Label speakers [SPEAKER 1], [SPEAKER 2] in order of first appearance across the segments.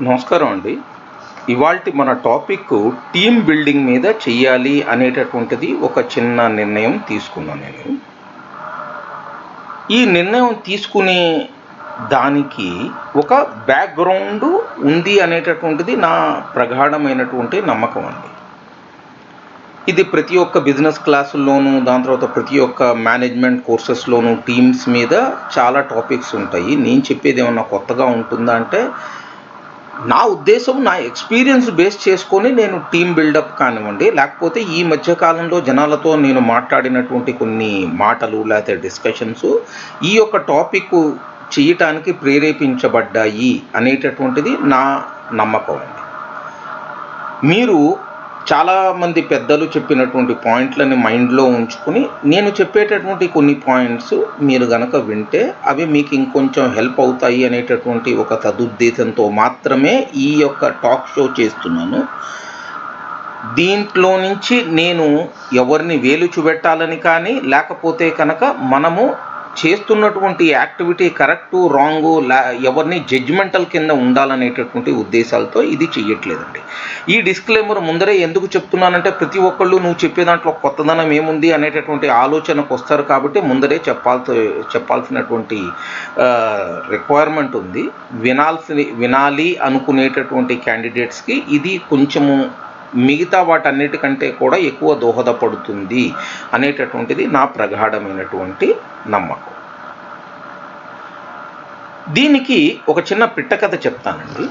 [SPEAKER 1] నమస్కారం అండి. ఇవాల్టి మన టాపిక్ టీమ్ బిల్డింగ్ మీద చెయ్యాలి అనేటటువంటిది ఒక చిన్న నిర్ణయం తీసుకున్నాను నేను. ఈ నిర్ణయం తీసుకునే దానికి ఒక బ్యాక్గ్రౌండ్ ఉంది అనేటటువంటిది నా ప్రగాఢమైనటువంటి నమ్మకం అండి. ఇది ప్రతి ఒక్క బిజినెస్ క్లాసుల్లోనూ, దాని తర్వాత ప్రతి ఒక్క మేనేజ్మెంట్ కోర్సెస్లోనూ టీమ్స్ మీద చాలా టాపిక్స్ ఉంటాయి. నేను చెప్పేది ఏమన్నా కొత్తగా ఉంటుందా అంటే, నా ఉద్దేశం, నా ఎక్స్పీరియన్స్ బేస్ చేసుకొని నేను టీమ్ బిల్డప్ కానివ్వండి, లేకపోతే ఈ మధ్యకాలంలో జనాలతో నేను మాట్లాడినటువంటి కొన్ని మాటలు లేకపోతే డిస్కషన్స్ ఈ యొక్క టాపిక్ చేయటానికి ప్రేరేపించబడ్డాయి అనేటటువంటిది నా నమ్మకం అండి. మీరు చాలామంది పెద్దలు చెప్పినటువంటి పాయింట్లని మైండ్లో ఉంచుకుని నేను చెప్పేటటువంటి కొన్ని పాయింట్స్ మీరు గనక వింటే అవి మీకు ఇంకొంచెం హెల్ప్ అవుతాయి అనేటటువంటి ఒక సదుద్దేశంతో మాత్రమే ఈ యొక్క టాక్ షో చేస్తున్నాను. దీంట్లో నుంచి నేను ఎవరిని వేలు చూపెట్టాలని కానీ, లేకపోతే కనుక మనము చేస్తున్నటువంటి యాక్టివిటీ కరెక్టు రాంగు ఎవరిని జడ్జిమెంటల్ కింద ఉండాలనేటటువంటి ఉద్దేశాలతో ఇది చెయ్యట్లేదండి. ఈ డిస్క్లైమర్ ముందరే ఎందుకు చెప్తున్నానంటే, ప్రతి ఒక్కళ్ళు నువ్వు చెప్పే దాంట్లో కొత్తదనం ఏముంది అనేటటువంటి ఆలోచనకు వస్తారు కాబట్టి ముందరే చెప్పాల్సినటువంటి రిక్వైర్మెంట్ ఉంది. వినాలి అనుకునేటటువంటి క్యాండిడేట్స్కి ఇది కొంచెము మిగతా వాటన్నిటికంటే కూడా ఎక్కువ దోహదపడుతుంది అనేటటువంటిది నా ప్రగాఢమైనటువంటి నమ్మకం. దీనికి ఒక చిన్న పిట్టకథ చెప్తానండి.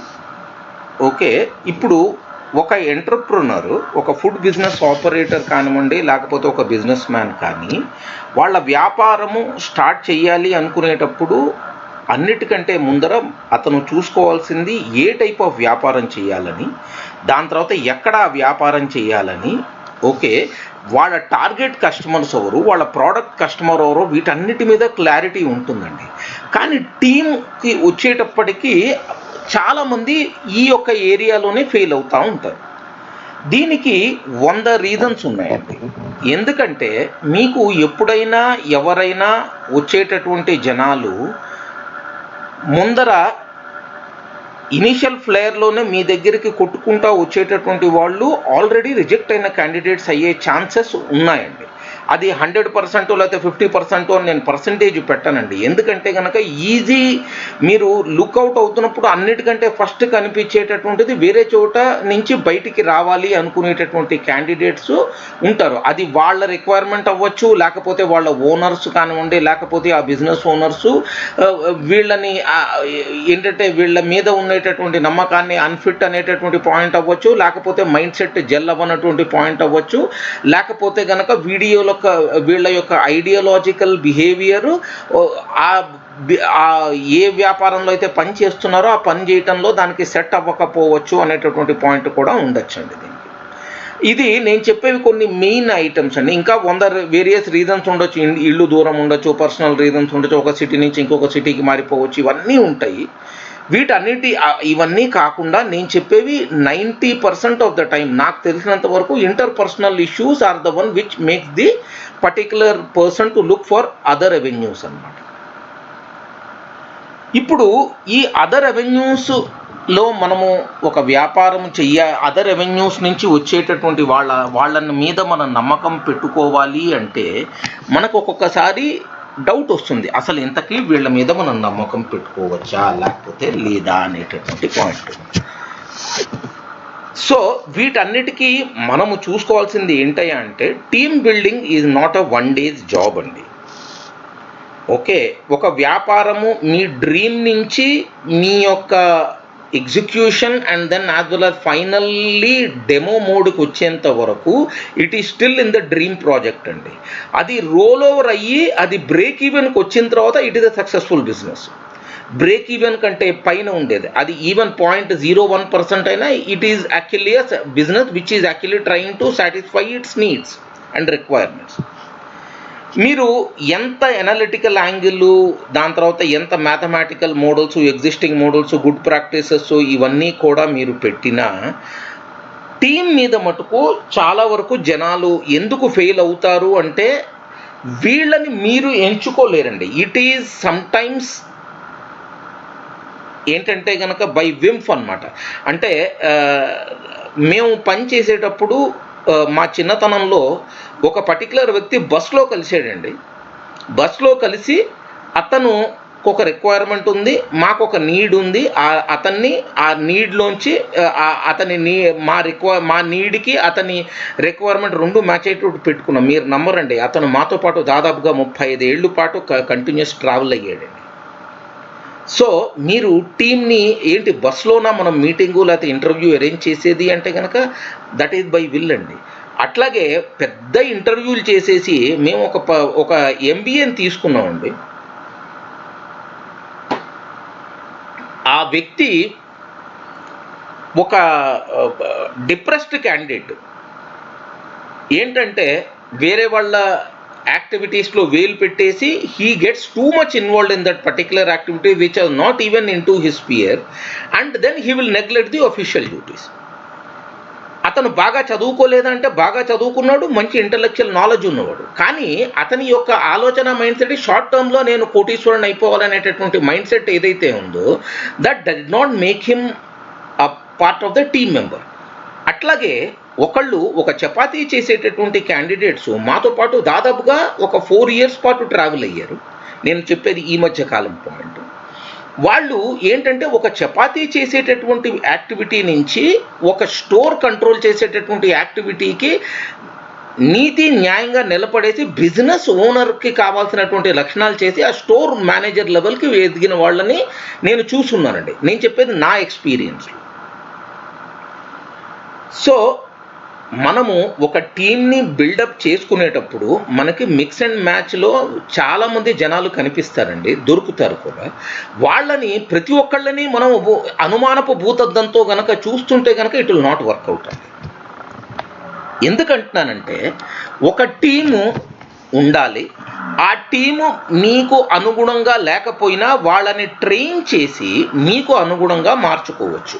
[SPEAKER 1] ఓకే, ఇప్పుడు ఒక ఎంటర్ప్రెన్యూర్, ఒక ఫుడ్ బిజినెస్ ఆపరేటర్ కానివ్వండి, లేకపోతే ఒక బిజినెస్ మ్యాన్ కానీ వాళ్ళ వ్యాపారము స్టార్ట్ చేయాలి అనుకునేటప్పుడు అన్నిటికంటే ముందర అతను చూసుకోవాల్సింది ఏ టైప్ ఆఫ్ వ్యాపారం చేయాలని, దాని తర్వాత ఎక్కడ ఆ వ్యాపారం చేయాలని, ఓకే, వాళ్ళ టార్గెట్ కస్టమర్స్ ఎవరు, వాళ్ళ ప్రోడక్ట్ కస్టమర్ ఎవరో, వీటన్నిటి మీద క్లారిటీ ఉంటుందండి. కానీ టీంకి వచ్చేటప్పటికీ చాలామంది ఈ యొక్క ఏరియాలోనే ఫెయిల్ అవుతూ ఉంటారు. దీనికి 100 రీజన్స్ ఉన్నాయండి. ఎందుకంటే మీకు ఎప్పుడైనా ఎవరైనా వచ్చేటటువంటి జనాలు ముందర ఇనిషియల్ ఫ్లేయర్లోనే మీ దగ్గరికి కొట్టుకుంటూ వచ్చేటటువంటి వాళ్ళు ఆల్రెడీ రిజెక్ట్ అయిన క్యాండిడేట్స్ అయ్యే ఛాన్సెస్ ఉన్నాయండి. అది 100% లేకపోతే 50% అని నేను పర్సంటేజ్ పెట్టానండి. ఎందుకంటే కనుక ఈజీ మీరు లుక్అవుట్ అవుతున్నప్పుడు అన్నిటికంటే ఫస్ట్ కనిపించేటటువంటిది వేరే చోట నుంచి బయటికి రావాలి అనుకునేటటువంటి క్యాండిడేట్స్ ఉంటారు. అది వాళ్ళ రిక్వైర్మెంట్ అవ్వచ్చు, లేకపోతే వాళ్ళ ఓనర్స్ కానివ్వండి, లేకపోతే ఆ బిజినెస్ ఓనర్సు వీళ్ళని ఏంటంటే వీళ్ళ మీద ఉండేటటువంటి నమ్మకాన్ని అన్ఫిట్ అనేటటువంటి పాయింట్ అవ్వచ్చు, లేకపోతే మైండ్ సెట్ జెల్ అవ్వనటువంటి పాయింట్ అవ్వచ్చు, లేకపోతే కనుక వీళ్ళ యొక్క ఐడియాలజికల్ బిహేవియరు ఏ వ్యాపారంలో అయితే పని చేస్తున్నారో ఆ పని చేయటంలో దానికి సెట్ అవ్వకపోవచ్చు అనేటటువంటి పాయింట్ కూడా ఉండొచ్చండి. దీనికి ఇది నేను చెప్పేవి కొన్ని మెయిన్ ఐటమ్స్ అండి. ఇంకా 100 వేరియస్ రీజన్స్ ఉండొచ్చు. ఇల్లు దూరం ఉండొచ్చు, పర్సనల్ రీజన్స్ ఉండొచ్చు, ఒక సిటీ నుంచి ఇంకొక సిటీకి మారిపోవచ్చు, ఇవన్నీ ఉంటాయి. ఇవన్నీ కాకుండా నేను చెప్పేవి 90% ఆఫ్ ద టైం నాకు తెలిసినంత వరకు interpersonal issues are the one which makes the particular person to look for other avenues అన్నమాట. ఇప్పుడు ఈ అదర్ అవెన్యూస్లో మనము ఒక వ్యాపారం అదర్ అవెన్యూస్ నుంచి వచ్చేటటువంటి వాళ్ళని మీద మనం నమ్మకం పెట్టుకోవాలి అంటే మనకు ఒక్కొక్కసారి డౌట్ వస్తుంది, అసలు ఇంతకీ వీళ్ళ మీద మనం నమ్మకం పెట్టుకోవచ్చా లేకపోతే లేదా అనేటటువంటి పాయింట్. సో వీటన్నిటికీ మనము చూసుకోవాల్సింది ఏంటయ్యా అంటే, team building is not a 1 day job అండి. ఓకే, ఒక వ్యాపారము మీ డ్రీమ్ నుంచి మీ యొక్క execution and then as well as finally demo మోడ్కి వచ్చేంత వరకు it is still in the dream project అండి. అది రోల్ ఓవర్ అయ్యి అది బ్రేక్ ఈవెన్కి వచ్చిన తర్వాత it is a successful business. Break even కంటే పైన ఉండేది అది ఈవెన్ 0.01% అయినా it is actually a business which is actually trying to satisfy it's needs and requirements. మీరు ఎంత ఎనాలిటికల్ యాంగిల్, దాని తర్వాత ఎంత mathematical models, existing models, good practices ఇవన్నీ కూడా మీరు పెట్టినా టీం మీద మటుకు చాలా వరకు జనాలు ఎందుకు ఫెయిల్ అవుతారు అంటే వీళ్ళని మీరు ఎంచుకోలేరండి. ఇట్ ఈజ్ సమ్టైమ్స్ ఏంటంటే కనుక బై వింఫ్ అనమాట. అంటే మేము పని చేసేటప్పుడు మా చిన్నతనంలో ఒక పర్టికులర్ వ్యక్తి బస్లో కలిసాడండి. బస్లో కలిసి అతను ఒక రిక్వైర్మెంట్ ఉంది, మాకు ఒక నీడ్ ఉంది, అతన్ని ఆ నీడ్లోంచి మా నీడ్కి అతని రిక్వైర్మెంట్ రెండు మ్యాచ్ అయ్యేటట్టు పెట్టుకున్నాం. మీరు నమ్మరండి, అతను మాతో పాటు దాదాపుగా 35 ఏళ్ళ పాటు కంటిన్యూస్ ట్రావెల్ అయ్యాడండి. సో మీరు టీమ్ని ఏంటి బస్లోనా మనం మీటింగు లేకపోతే ఇంటర్వ్యూ అరేంజ్ చేసేది అంటే కనుక దట్ ఈజ్ బై విల్ అండి. అట్లాగే పెద్ద ఇంటర్వ్యూలు చేసేసి మేము ఒక ఎంబీఏని తీసుకున్నామండి. ఆ వ్యక్తి ఒక డిప్రెస్డ్ క్యాండిడేట్. ఏంటంటే వేరే వాళ్ళ యాక్టివిటీస్లో వేలు పెట్టేసి he gets too much involved in that particular activity which are not even in to his sphere, and then he will neglect the official duties. అతను బాగా చదువుకోలేదంటే బాగా చదువుకున్నాడు, మంచి ఇంటలెక్చువల్ నాలెడ్జ్ ఉన్నవాడు, కానీ అతని యొక్క ఆలోచన మైండ్ సెట్ షార్ట్ టర్మ్లో నేను కోటీశ్వరుని అయిపోవాలనేటటువంటి మైండ్ సెట్ ఏదైతే ఉందో that does not make him a part of the team member. అట్లాగే ఒక చపాతీ చేసేటటువంటి క్యాండిడేట్స్ మాతో పాటు దాదాపుగా ఒక 4 years పాటు ట్రావెల్ అయ్యారు. నేను చెప్పేది ఈ మధ్య కాలం పాయింట్. వాళ్ళు ఏంటంటే ఒక చపాతీ చేసేటటువంటి యాక్టివిటీ నుంచి ఒక స్టోర్ కంట్రోల్ చేసేటటువంటి యాక్టివిటీకి నీతి న్యాయంగా నిలబడేసి బిజినెస్ ఓనర్కి కావాల్సినటువంటి లక్షణాలు చేసి ఆ స్టోర్ మేనేజర్ లెవెల్కి ఎదిగిన వాళ్ళని నేను చూస్తున్నానండి. నేను చెప్పేది నా ఎక్స్పీరియన్స్. సో మనము ఒక టీమ్ని బిల్డప్ చేసుకునేటప్పుడు మనకి మిక్స్ అండ్ మ్యాచ్లో చాలామంది జనాలు కనిపిస్తారండి, దొరుకుతారు కూడా. వాళ్ళని ప్రతి ఒక్కళ్ళని మనం అనుమానపు భూతద్దంతో కనుక చూస్తుంటే కనుక ఇట్ విల్ నాట్ వర్కౌట్ అండి. ఎందుకంటున్నానంటే ఒక టీము ఉండాలి, ఆ టీము మీకు అనుగుణంగా లేకపోయినా వాళ్ళని ట్రైన్ చేసి మీకు అనుగుణంగా మార్చుకోవచ్చు.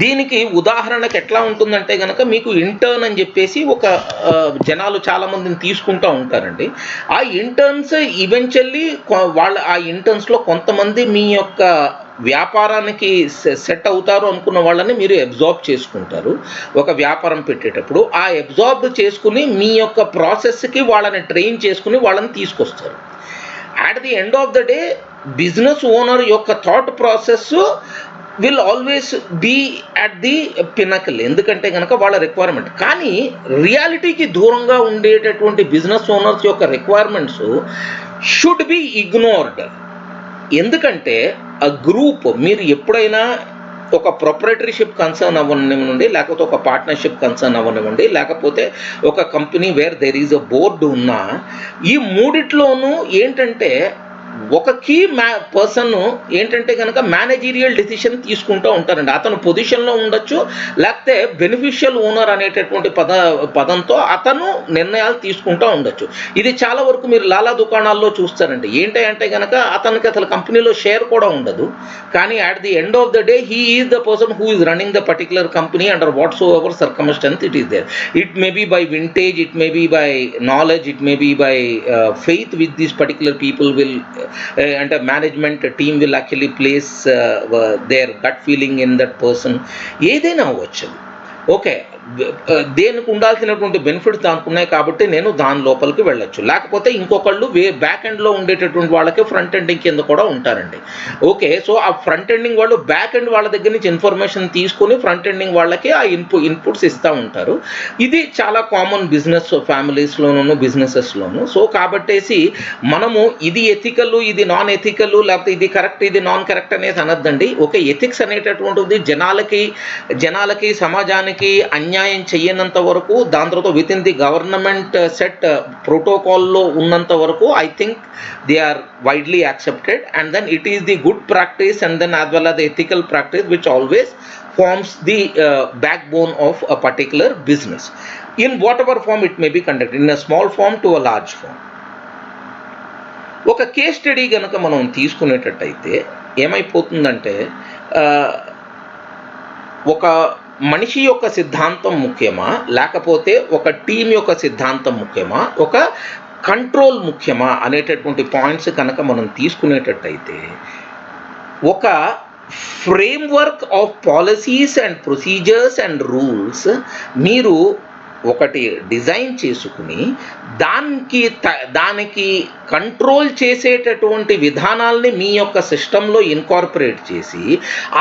[SPEAKER 1] దీనికి ఉదాహరణకు ఎట్లా ఉంటుందంటే కనుక మీకు ఇంటర్న్ అని చెప్పేసి ఒక జనాలు చాలామందిని తీసుకుంటూ ఉంటారండి. ఆ ఇంటర్న్స్ ఈవెన్చువల్లీ ఆ ఇంటర్న్స్లో కొంతమంది మీ యొక్క వ్యాపారానికి సెట్ అవుతారు అనుకున్న వాళ్ళని మీరు అబ్జార్బ్ చేసుకుంటారు. ఒక వ్యాపారం పెట్టేటప్పుడు ఆ అబ్జార్బ్ చేసుకుని మీ యొక్క ప్రాసెస్కి వాళ్ళని ట్రైన్ చేసుకుని వాళ్ళని తీసుకొస్తారు. At the end of the day business owner యొక్క thought process will always be at the pinnacle, ఎందుకంటే కనుక వాళ్ళ రిక్వైర్మెంట్. కానీ రియాలిటీకి దూరంగా ఉండేటటువంటి బిజినెస్ ఓనర్స్ యొక్క రిక్వైర్మెంట్స్ షుడ్ బి ఇగ్నోర్డ్. ఎందుకంటే ఆ గ్రూప్ మీరు ఎప్పుడైనా ఒక ప్రొప్రైటరీషిప్ కన్సర్న్ అవ్వనివ్వండి, లేకపోతే ఒక పార్ట్నర్షిప్ కన్సర్న్ అవ్వనివ్వండి, లేకపోతే ఒక company where there is a board ఉన్నా, ఈ మూడిట్లోనూ ఏంటంటే ఒక కీ పర్సన్ ఏంటంటే కనుక మేనేజీరియల్ డెసిషన్ తీసుకుంటూ ఉంటారండి. అతను పొజిషన్లో ఉండొచ్చు, లేకపోతే బెనిఫిషియల్ ఓనర్ అనేటటువంటి పదంతో అతను నిర్ణయాలు తీసుకుంటూ ఉండొచ్చు. ఇది చాలా వరకు మీరు లాలా దుకాణాల్లో చూస్తారండి. ఏంటంటే కనుక అతనికి అసలు కంపెనీలో షేర్ కూడా ఉండదు, కానీ at the end of the day he is the person who is running the particular company under whatsoever circumstances it is there. It may be by vintage, it may be by knowledge, it may be by faith with these particular people will and a management team will actually place their gut feeling in that person. ఏదైనా అవ్వచ్చు. Okay, దేనికి ఉండాల్సినటువంటి benefits దానికి ఉన్నాయి కాబట్టి నేను దాని లోపలికి వెళ్ళొచ్చు. లేకపోతే ఇంకొకళ్ళు బ్యాక్ ఎండ్లో ఉండేటటువంటి వాళ్ళకి ఫ్రంట్ ఎండింగ్ కింద కూడా ఉంటారండి. ఓకే, సో ఆ ఫ్రంట్ ఎండింగ్ వాళ్ళు బ్యాక్ ఎండ్ వాళ్ళ దగ్గర నుంచి ఇన్ఫర్మేషన్ తీసుకుని ఫ్రంట్ ఎండింగ్ వాళ్ళకి ఆ ఇన్పుట్స్ ఇస్తూ ఉంటారు. ఇది చాలా కామన్ బిజినెస్ ఫ్యామిలీస్లోనూ బిజినెసెస్లోనూ. సో కాబట్టేసి మనము ఇది ఎథికల్, ఇది నాన్ ఎథికల్, లేకపోతే ఇది కరెక్ట్, ఇది నాన్ కరెక్ట్ అనేది అనద్దండి. ఓకే, ఎథిక్స్ అనేటటువంటిది జనాలకి సమాజానికి అన్యాయం చెయ్యనంత వరకు, దాని తర్వాత within the government set ప్రోటోకాల్లో ఉన్నంత వరకు I think they are widely accepted, and then it is the good practice and then as well as the ethical practice which always forms the backbone of a particular business in whatever form it may be conducted, in a small form to a large form. ఒక case study కనుక మనం తీసుకునేటట్టయితే ఏమైపోతుందంటే ఒక మనిషి యొక్క సిద్ధాంతం ముఖ్యమా, లేకపోతే ఒక టీం యొక్క సిద్ధాంతం ముఖ్యమా, ఒక కంట్రోల్ ముఖ్యమా అనేటటువంటి పాయింట్స్ కనుక మనం తీసుకునేటట్టయితే ఒక framework of policies and procedures and rules మీరు ఒకటి డిజైన్ చేసుకుని దానికి కంట్రోల్ చేసేటటువంటి విధానాల్ని మీ యొక్క సిస్టంలో ఇన్కార్పొరేట్ చేసి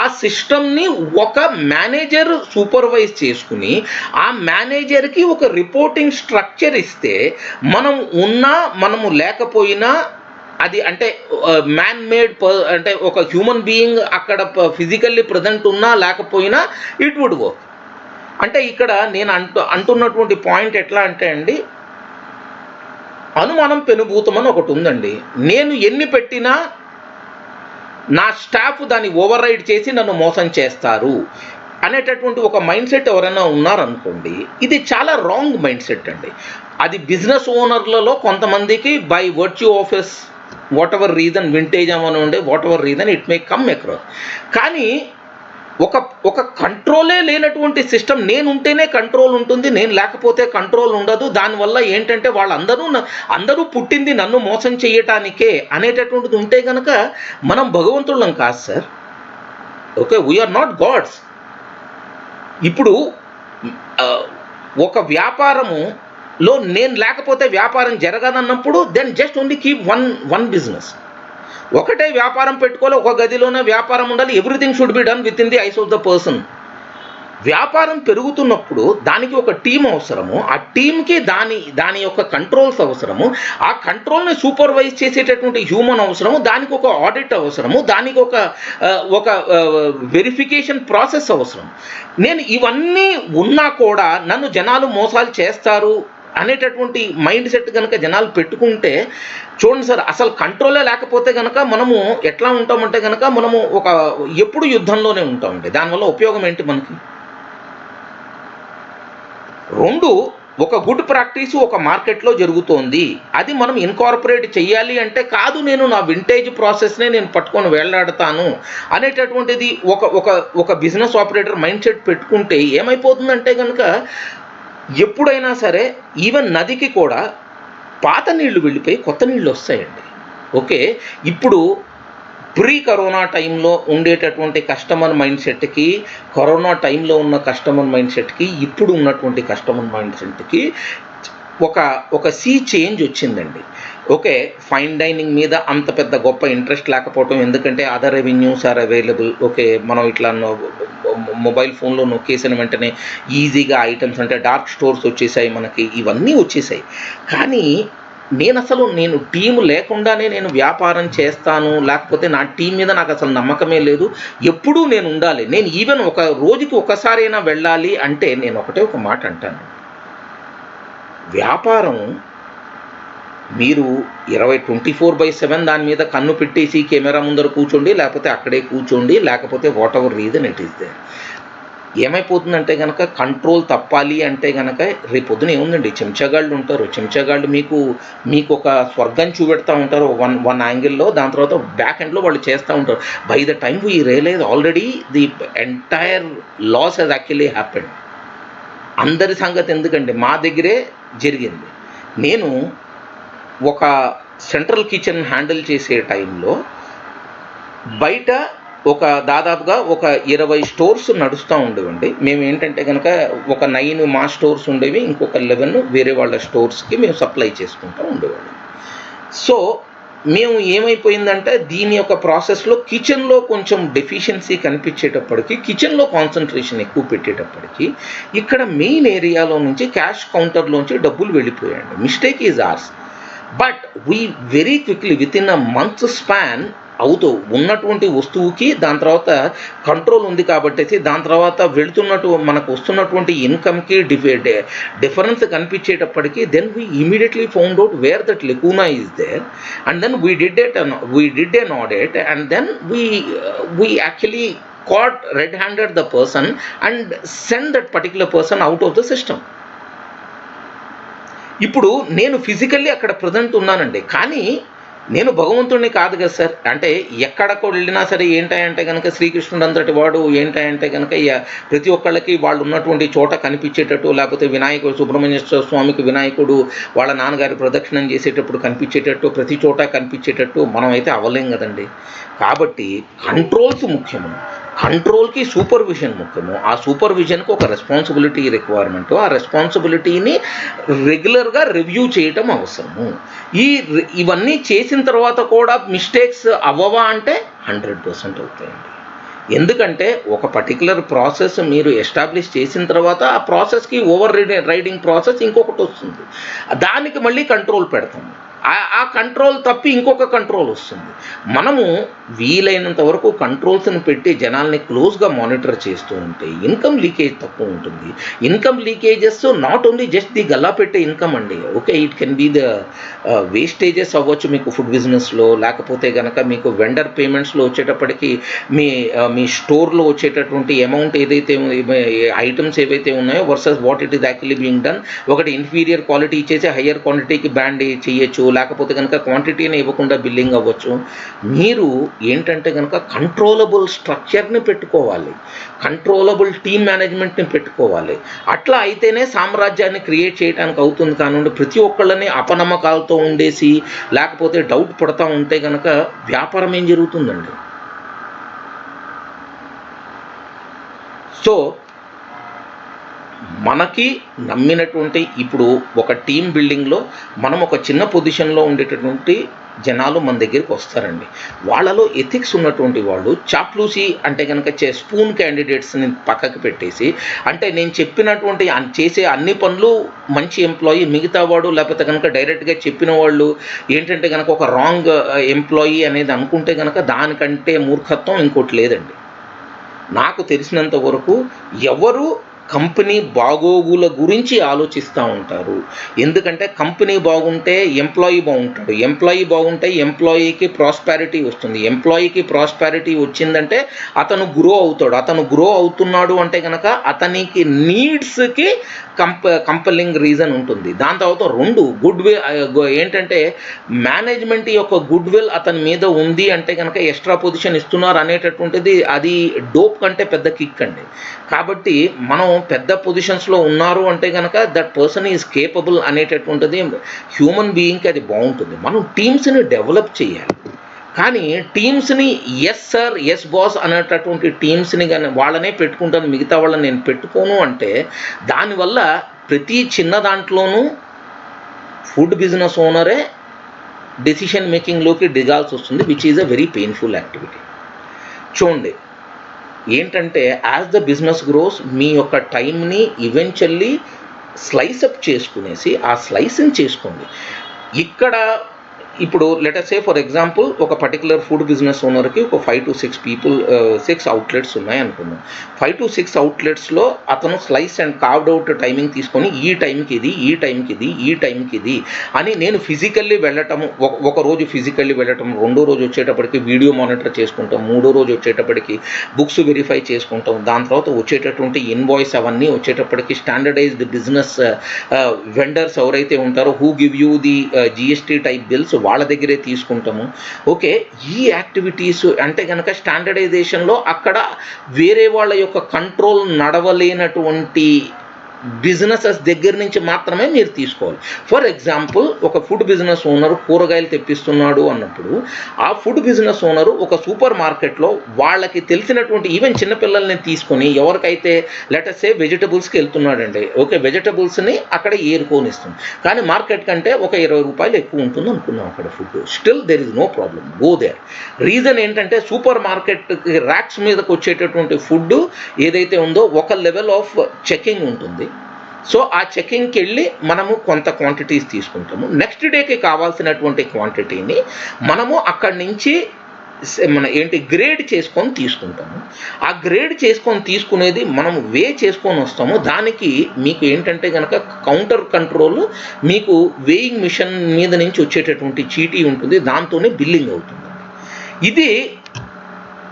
[SPEAKER 1] ఆ సిస్టమ్ని ఒక మేనేజర్ సూపర్వైజ్ చేసుకుని ఆ మేనేజర్కి ఒక రిపోర్టింగ్ స్ట్రక్చర్ ఇస్తే మనము లేకపోయినా అది అంటే మ్యాన్ మేడ్ అంటే ఒక హ్యూమన్ బీయింగ్ అక్కడ ఫిజికల్లీ ప్రజెంట్ ఉన్నా లేకపోయినా ఇట్ వుడ్ వర్క్. అంటే ఇక్కడ నేను అంటున్నటువంటి పాయింట్ ఎట్లా అంటే అండి, అనుమానం పెనుభూతం అని ఒకటి ఉందండి. నేను ఎన్ని పెట్టినా నా స్టాఫ్ దాన్ని ఓవర్ రైడ్ చేసి నన్ను మోసం చేస్తారు అనేటటువంటి ఒక మైండ్ సెట్ ఎవరైనా ఉన్నారనుకోండి, ఇది చాలా రాంగ్ మైండ్ సెట్ అండి. అది బిజినెస్ ఓనర్లలో కొంతమందికి by virtue of what ever reason, vintage అని ఉండే what ever reason it may come across. కానీ ఒక కంట్రోలే లేనటువంటి సిస్టమ్, నేను ఉంటేనే కంట్రోల్ ఉంటుంది, నేను లేకపోతే కంట్రోల్ ఉండదు, దానివల్ల ఏంటంటే అందరూ పుట్టింది నన్ను మోసం చేయటానికే అనేటటువంటిది ఉంటే కనుక మనం భగవంతుళ్ళం కాదు sir. Okay, we are not gods. ఇప్పుడు ఒక వ్యాపారములో నేను లేకపోతే వ్యాపారం జరగదన్నప్పుడు then just only keep one business. ఒకటే వ్యాపారం పెట్టుకోవాలి, ఒక గదిలోనే వ్యాపారం ఉండాలి, everything should be done within the eyes of the person. వ్యాపారం పెరుగుతున్నప్పుడు దానికి ఒక టీం అవసరము, ఆ టీంకి దాని యొక్క కంట్రోల్స్ అవసరము, ఆ కంట్రోల్ని సూపర్వైజ్ చేసేటటువంటి హ్యూమన్ అవసరము, దానికి ఒక ఆడిట్ అవసరము, దానికి ఒక వెరిఫికేషన్ ప్రాసెస్ అవసరం. నేను ఇవన్నీ ఉన్నా కూడా నన్ను జనాలు మోసాలు చేస్తారు అనేటటువంటి మైండ్ సెట్ కనుక జనాలు పెట్టుకుంటే చూడండి సార్, అసలు కంట్రోలే లేకపోతే కనుక మనము ఎట్లా ఉంటామంటే కనుక మనము ఎప్పుడు యుద్ధంలోనే ఉంటామండి. దానివల్ల ఉపయోగం ఏంటి మనకి? రెండు, ఒక గుడ్ ప్రాక్టీస్ ఒక మార్కెట్లో జరుగుతోంది, అది మనం ఇన్కార్పొరేట్ చేయాలి అంటే కాదు నేను నా వింటేజ్ ప్రాసెస్నే నేను పట్టుకొని వేళ్లాడతాను అనేటటువంటిది ఒక బిజినెస్ ఆపరేటర్ మైండ్ సెట్ పెట్టుకుంటే ఏమైపోతుందంటే కనుక ఎప్పుడైనా సరే ఈవెన్ నదికి కూడా పాత నీళ్లు వెళ్ళిపోయి కొత్త నీళ్ళు వస్తాయండి. ఓకే, ఇప్పుడు ప్రీ కరోనా టైంలో ఉండేటటువంటి కస్టమర్ మైండ్ సెట్కి, కరోనా టైంలో ఉన్న కస్టమర్ మైండ్ సెట్కి, ఇప్పుడు ఉన్నటువంటి కస్టమర్ మైండ్ సెట్కి ఒక సీ చేంజ్ వచ్చిందండి. ఓకే, ఫైన్ డైనింగ్ మీద అంత పెద్ద గొప్ప ఇంట్రెస్ట్ లేకపోవటం, ఎందుకంటే other revenues are available. Okay, మనం ఇట్లా మొబైల్ ఫోన్లో నొక్కేసిన వెంటనే ఈజీగా ఐటమ్స్ అంటే డార్క్ స్టోర్స్ వచ్చేసాయి మనకి, ఇవన్నీ వచ్చేసాయి. కానీ నేను టీం లేకుండానే నేను వ్యాపారం చేస్తాను, లేకపోతే నా టీం మీద నాకు అసలు నమ్మకమే లేదు, ఎప్పుడూ నేను ఉండాలి, నేను ఈవెన్ ఒక రోజుకి ఒకసారైనా వెళ్ళాలి అంటే నేను ఒక మాట అంటాను, వ్యాపారం మీరు 24/7 దాని మీద కన్ను పెట్టేసి కెమెరా ముందర కూర్చోండి, లేకపోతే అక్కడే కూర్చోండి, లేకపోతే whatever reason it is there. ఏమైపోతుందంటే కనుక కంట్రోల్ తప్పాలి అంటే కనుక రేపొద్దున ఏముందండి, చెంచగాళ్ళు ఉంటారు. చెంచగాళ్ళు మీకు ఒక స్వర్గం చూపెడతా ఉంటారు వన్ యాంగిల్లో, దాని తర్వాత బ్యాక్ ఎండ్లో వాళ్ళు చేస్తూ ఉంటారు. By the time we realize already the entire loss has actually happened. అందరి సంగతి ఎందుకండి, మా దగ్గరే జరిగింది. నేను ఒక సెంట్రల్ కిచెన్ హ్యాండిల్ చేసే టైంలో బయట దాదాపుగా 20 స్టోర్స్ నడుస్తూ ఉండేవండి. మేము ఏంటంటే కనుక 9 మా స్టోర్స్ ఉండేవి, ఇంకొక 11 వేరే వాళ్ళ స్టోర్స్కి మేము సప్లై చేసుకుంటూ ఉండేవాళ్ళం. సో మేము ఏమైపోయిందంటే దీని యొక్క ప్రాసెస్లో కిచెన్లో కొంచెం డెఫిషియన్సీ కనిపించేటప్పటికి, కిచెన్లో కాన్సన్ట్రేషన్ ఎక్కువ పెట్టేటప్పటికి ఇక్కడ మెయిన్ ఏరియాలో నుంచి క్యాష్ కౌంటర్లోంచి డబ్బులు వెళ్ళిపోయాయండి. Mistake is ours, but we very quickly within a month span ఉన్నటువంటి వస్తువుకి దాని తర్వాత కంట్రోల్ ఉంది కాబట్టి దాని తర్వాత మనకు వస్తున్నటువంటి ఇన్కమ్కి డిఫరెన్స్ కనిపించేటప్పటికి then we immediately found out where that lacuna is there, and then we did an audit, and then we actually caught red-handed the person and send that particular person out of the system. ఇప్పుడు నేను physically అక్కడ present ఉన్నానండి, కానీ నేను భగవంతుడిని కాదు కదా sir. అంటే ఎక్కడికో వెళ్ళినా సరే ఏంటంటే కనుక శ్రీకృష్ణుడు అంతటి వాడు ఏంటంటే కనుక ప్రతి ఒక్కళ్ళకి వాళ్ళు ఉన్నటువంటి చోట కనిపించేటట్టు, లేకపోతే వినాయకుడు సుబ్రహ్మణ్య స్వామికి వినాయకుడు వాళ్ళ నాన్నగారి ప్రదక్షిణం చేసేటప్పుడు కనిపించేటట్టు, ప్రతి చోట కనిపించేటట్టు మనం అయితే అవ్వలేం కదండి. కాబట్టి కంట్రోల్స్ ముఖ్యము, కంట్రోల్కి సూపర్విజన్ ముఖ్యము. ఆ సూపర్విజన్కి ఒక రెస్పాన్సిబిలిటీ రిక్వైర్మెంట్, ఆ రెస్పాన్సిబిలిటీని రెగ్యులర్గా రివ్యూ చేయటం అవసరము. ఇవన్నీ చేసిన తర్వాత కూడా మిస్టేక్స్ అవ్వవా అంటే 100% అవుతాయండి. ఎందుకంటే ఒక పర్టికులర్ ప్రాసెస్ మీరు ఎస్టాబ్లిష్ చేసిన తర్వాత ఆ ప్రాసెస్కి ఓవర్ రైడింగ్ ప్రాసెస్ ఇంకొకటి వస్తుంది, దానికి మళ్ళీ కంట్రోల్ పెడతాము. ఆ కంట్రోల్ తప్పి ఇంకొక కంట్రోల్ వస్తుంది. మనము వీలైనంత వరకు కంట్రోల్స్ని పెట్టి జనాల్ని క్లోజ్గా మానిటర్ చేస్తూ ఉంటే ఇన్కమ్ లీకేజ్ తక్కువ ఉంటుంది. Income leakages not only just the గల్లా పెట్టే ఇన్కమ్ అండి. Okay, it can be the wastages అవ్వచ్చు మీకు ఫుడ్ బిజినెస్లో, లేకపోతే కనుక మీకు వెండర్ పేమెంట్స్లో వచ్చేటప్పటికి మీ స్టోర్లో వచ్చేటటువంటి అమౌంట్ ఏదైతే ఐటమ్స్ ఏవైతే ఉన్నాయో versus what it is actually being done. ఒకటి ఇన్ఫీరియర్ క్వాలిటీ ఇచ్చేసి హయ్యర్ క్వాంటిటీకి బ్యాండ్ చేయొచ్చు, లేకపోతే కనుక క్వాంటిటీని ఇవ్వకుండా బిల్లింగ్ అవ్వచ్చు. మీరు ఏంటంటే కనుక కంట్రోలబుల్ స్ట్రక్చర్ని పెట్టుకోవాలి, కంట్రోలబుల్ టీమ్ మేనేజ్మెంట్ని పెట్టుకోవాలి. అట్లా అయితేనే సామ్రాజ్యాన్ని క్రియేట్ చేయడానికి అవుతుంది. కానివ్వండి, ప్రతి ఒక్కళ్ళని అపనమ్మకాలతో ఉండేసి లేకపోతే డౌట్ పడతా ఉంటే కనుక వ్యాపారం ఏం జరుగుతుందండి? సో మనకి నమ్మినటువంటి ఇప్పుడు ఒక టీమ్ బిల్డింగ్లో మనం ఒక చిన్న పొజిషన్లో ఉండేటటువంటి జనాలు మన దగ్గరికి వస్తారండి. వాళ్ళలో ఎథిక్స్ ఉన్నటువంటి వాళ్ళు చాప్లూసి అంటే కనుక స్పూన్ క్యాండిడేట్స్ని పక్కకి పెట్టేసి, అంటే నేను చెప్పినటువంటి చేసే అన్ని పనులు మంచి ఎంప్లాయీ, మిగతా వాడు లేకపోతే కనుక డైరెక్ట్గా చెప్పిన వాళ్ళు ఏంటంటే కనుక ఒక రాంగ్ ఎంప్లాయీ అనేది అనుకుంటే కనుక దానికంటే మూర్ఖత్వం ఇంకోటి లేదండి. నాకు తెలిసినంత వరకు ఎవరు కంపెనీ బాగోగుల గురించి ఆలోచిస్తూ ఉంటారు. ఎందుకంటే కంపెనీ బాగుంటే ఎంప్లాయీ బాగుంటాడు, ఎంప్లాయీ బాగుంటే ఎంప్లాయీకి ప్రాస్పారిటీ వస్తుంది, ఎంప్లాయీకి ప్రాస్పారిటీ వచ్చిందంటే అతను గ్రో అవుతాడు. అతను గ్రో అవుతున్నాడు అంటే కనుక అతనికి నీడ్స్కి కంపెలింగ్ రీజన్ ఉంటుంది. దాని తర్వాత రెండు గుడ్ విల్ ఏంటంటే మేనేజ్మెంట్ యొక్క గుడ్ విల్ అతని మీద ఉంది అంటే కనుక ఎక్స్ట్రా పొజిషన్ ఇస్తున్నారు అనేటటువంటిది అది డోప్ కంటే పెద్ద కిక్ అండి. కాబట్టి మనం పెద్ద పొజిషన్స్లో ఉన్నారు అంటే కనుక దట్ పర్సన్ ఈజ్ కేపబుల్ అనేటటువంటిది హ్యూమన్ బీయింగ్కి అది బాగుంటుంది. మనం టీమ్స్ని డెవలప్ చేయాలి. కానీ టీమ్స్ని ఎస్ సార్ ఎస్ బాస్ అనేటటువంటి టీమ్స్ని కానీ వాళ్ళనే పెట్టుకుంటాను, మిగతా వాళ్ళని నేను పెట్టుకోను అంటే దానివల్ల ప్రతి చిన్న దాంట్లోనూ ఫుడ్ బిజినెస్ ఓనరే డెసిషన్ మేకింగ్లోకి దిగాల్సి వస్తుంది, which is a very painful activity. చూడండి ఏంటంటే యాజ్ ద బిజినెస్ గ్రోస్ మీ యొక్క టైంని ఈవెన్చువల్లీ స్లైసప్ చేసుకునేసి ఆ స్లైసింగ్ చేసుకోండి. ఇక్కడ ఇప్పుడు లెటర్ సే ఫర్ ఎగ్జాంపుల్ ఒక పర్టికులర్ ఫుడ్ బిజినెస్ ఓనర్కి ఒక 5 to 6 people 6 అవుట్లెట్స్ ఉన్నాయి అనుకుందాం. 5 to 6 అవుట్లెట్స్లో అతను slice and carved out timing తీసుకొని ఈ టైంకి ఇది, ఈ టైంకి ఇది, ఈ టైంకి ఇది అని నేను ఫిజికల్లీ వెళ్ళటము, ఒక రోజు ఫిజికల్లీ వెళ్ళటం, రెండో రోజు వచ్చేటప్పటికి వీడియో మానిటర్ చేసుకుంటాం, మూడో రోజు వచ్చేటప్పటికి బుక్స్ వెరిఫై చేసుకుంటాం, దాని తర్వాత వచ్చేటటువంటి ఇన్వాయిస్ అవన్నీ వచ్చేటప్పటికి స్టాండర్డైజ్డ్ బిజినెస్ వెండర్స్ ఎవరైతే ఉంటారో who give you the GST type bills వాళ్ళ దగ్గరే తీసుకుంటాము. ఓకే, ఈ యాక్టివిటీస్ అంటే కనుక స్టాండర్డైజేషన్లో అక్కడ వేరే వాళ్ళ యొక్క కంట్రోల్ నడవలేనటువంటి బిజినెసెస్ దగ్గర నుంచి మాత్రమే మీరు తీసుకోవాలి. ఫర్ ఎగ్జాంపుల్ ఒక ఫుడ్ బిజినెస్ ఓనర్ కూరగాయలు తెప్పిస్తున్నాడు అన్నప్పుడు ఆ ఫుడ్ బిజినెస్ ఓనరు ఒక సూపర్ మార్కెట్లో వాళ్ళకి తెలిసినటువంటి ఈవెన్ చిన్నపిల్లల్ని తీసుకొని ఎవరికైతే లెటర్ సే వెజిటబుల్స్కి వెళ్తున్నాడండి, ఓకే వెజిటబుల్స్ని అక్కడ ఏరుకోనిస్తుంది, కానీ మార్కెట్ కంటే ఒక 20 రూపాయలు ఎక్కువ ఉంటుంది అనుకున్నాం అక్కడ food, still there is no problem, go there. Reason ఏంటంటే సూపర్ మార్కెట్కి ర్యాక్స్ మీదకి వచ్చేటటువంటి ఫుడ్ ఏదైతే ఉందో ఒక లెవెల్ ఆఫ్ చెకింగ్ ఉంటుంది. సో ఆ చెకింగ్కి వెళ్ళి మనము కొంత క్వాంటిటీస్ తీసుకుంటాము, నెక్స్ట్ డేకి కావాల్సినటువంటి క్వాంటిటీని మనము అక్కడి నుంచి గ్రేడ్ చేసుకొని తీసుకుంటాము. ఆ గ్రేడ్ చేసుకొని తీసుకునేది మనం వే చేసుకొని వస్తాము. దానికి మీకు ఏంటంటే కనుక కౌంటర్ కంట్రోల్ మీకు వేయింగ్ మిషన్ మీద నుంచి వచ్చేటటువంటి చీటీ ఉంటుంది, దాంతోనే బిల్లింగ్ అవుతుంది. ఇది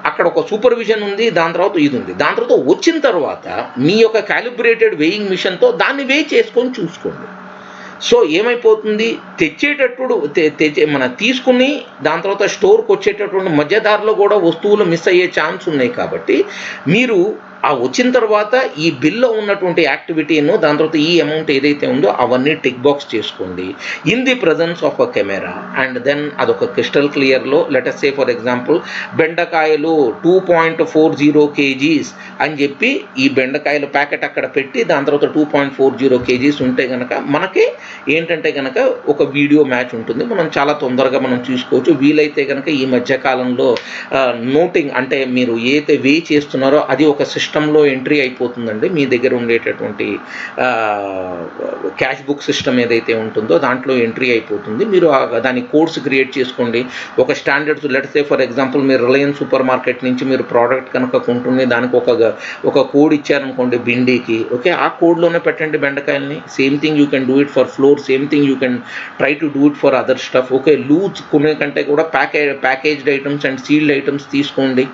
[SPEAKER 1] అక్కడ ఒక సూపర్విజన్ ఉంది, దాని తర్వాత ఇది ఉంది. దాని తర్వాత వచ్చిన తర్వాత మీ యొక్క క్యాలిబ్రేటెడ్ వేయింగ్ మిషన్తో దాన్ని వే చేసుకొని చూసుకోండి. సో ఏమైపోతుంది, తెచ్చేటప్పుడు మన తీసుకుని దాని తర్వాత స్టోర్కి వచ్చేటటువంటి మధ్యదారిలో కూడా వస్తువులు మిస్ అయ్యే ఛాన్స్ ఉన్నాయి. కాబట్టి మీరు ఆ వచ్చిన తర్వాత ఈ బిల్లో ఉన్నటువంటి యాక్టివిటీను దాని తర్వాత ఈ అమౌంట్ ఏదైతే ఉందో అవన్నీ టిక్ బాక్స్ చేసుకోండి in the presence of a camera. And then అదొక క్రిస్టల్ క్లియర్లో లెటస్ సే ఫర్ ఎగ్జాంపుల్ బెండకాయలు 2.40 kgs అని చెప్పి ఈ బెండకాయల ప్యాకెట్ అక్కడ పెట్టి దాని తర్వాత 2.40 kgs ఉంటే కనుక మనకి ఏంటంటే కనుక ఒక వీడియో మ్యాచ్ ఉంటుంది. మనం చాలా తొందరగా మనం చూసుకోవచ్చు. వీలైతే కనుక ఈ మధ్యకాలంలో నోటింగ్ అంటే మీరు ఏదైతే వే చేస్తున్నారో అది ఒక సిస్టంలో ఎంట్రీ అయిపోతుందండి. మీ దగ్గర ఉండేటటువంటి క్యాష్ బుక్ సిస్టమ్ ఏదైతే ఉంటుందో దాంట్లో ఎంట్రీ అయిపోతుంది. మీరు దాని కోడ్స్ క్రియేట్ చేసుకోండి. ఒక standards let's say for example మీరు రిలయన్స్ సూపర్ మార్కెట్ నుంచి మీరు ప్రోడక్ట్ కనుక కొంటుంది, దానికి ఒక కోడ్ ఇచ్చారనుకోండి బిండీకి, ఓకే, ఆ కోడ్లోనే పెట్టండి బెండకాయల్ని. Same thing you can do it for flour, same thing you can try to do it for other stuff. Okay, loose కొనే కంటే కూడా packaged items and sealed items తీసుకోండి.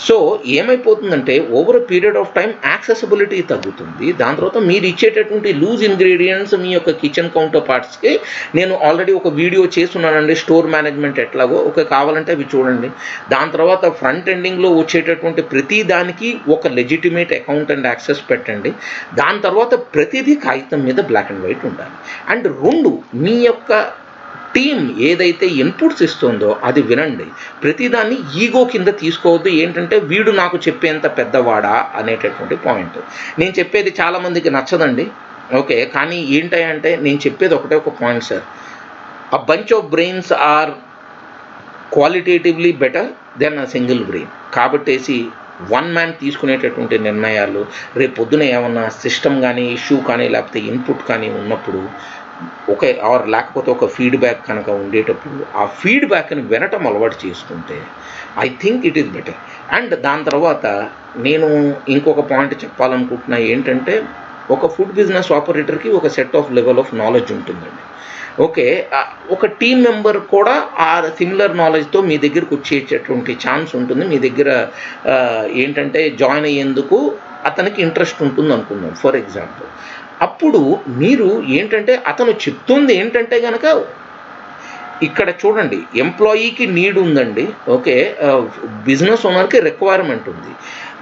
[SPEAKER 1] సో ఏమైపోతుందంటే over a period of time accessibility తగ్గుతుంది. దాని తర్వాత మీరు ఇచ్చేటటువంటి లూజ్ ఇంగ్రీడియంట్స్ మీ యొక్క కిచెన్ కౌంటర్ పార్ట్స్కి నేను ఆల్రెడీ ఒక వీడియో చేస్తున్నానండి, స్టోర్ మేనేజ్మెంట్ ఎట్లాగో. ఓకే, కావాలంటే అవి చూడండి. దాని తర్వాత ఫ్రంట్ ఎండింగ్లో వచ్చేటటువంటి ప్రతి దానికి ఒక లెజిటిమేట్ అకౌంట్ అండ్ యాక్సెస్ పెట్టండి. దాని తర్వాత ప్రతిదీ కాగితం మీద బ్లాక్ అండ్ వైట్ ఉండాలి. అండ్ 2 మీ యొక్క టీమ్ ఏదైతే ఇన్పుట్స్ ఇస్తుందో అది వినండి. ప్రతిదాన్ని ఈగో కింద తీసుకోవద్దు. ఏంటంటే వీడు నాకు చెప్పేంత పెద్దవాడా అనేటటువంటి పాయింట్. నేను చెప్పేది చాలామందికి నచ్చదండి, ఓకే, కానీ ఏంటంటే నేను చెప్పేది ఒకటే ఒక point sir. A bunch of brains are qualitatively better than a single brain. కాబట్టేసి 1 మ్యాన్ తీసుకునేటటువంటి నిర్ణయాలు రేపు పొద్దున ఏమన్నా సిస్టమ్ కానీ ఇష్యూ కానీ లేకపోతే ఇన్పుట్ కానీ ఉన్నప్పుడు ఓకే ఆర్ లేకపోతే ఒక ఫీడ్బ్యాక్ కనుక ఉండేటప్పుడు ఆ ఫీడ్బ్యాక్ని వినటం అలవాటు చేసుకుంటే I think it is better. And దాని తర్వాత నేను ఇంకొక పాయింట్ చెప్పాలనుకుంటున్నా. ఏంటంటే ఒక ఫుడ్ బిజినెస్ ఆపరేటర్కి ఒక set of level of knowledge ఉంటుందండి. ఓకే, ఒక టీం మెంబర్ కూడా ఆ సిమిలర్ నాలెడ్జ్తో మీ దగ్గరికి వచ్చేటటువంటి ఛాన్స్ ఉంటుంది. మీ దగ్గర ఏంటంటే జాయిన్ అయ్యేందుకు అతనికి ఇంట్రెస్ట్ ఉంటుంది అనుకుందాం ఫర్ ఎగ్జాంపుల్. అప్పుడు మీరు ఏంటంటే అతను చెప్తుంది ఏంటంటే కనుక ఇక్కడ చూడండి, ఎంప్లాయీకి నీడ్ ఉందండి, ఓకే, బిజినెస్ ఓనర్కి రిక్వైర్మెంట్ ఉంది.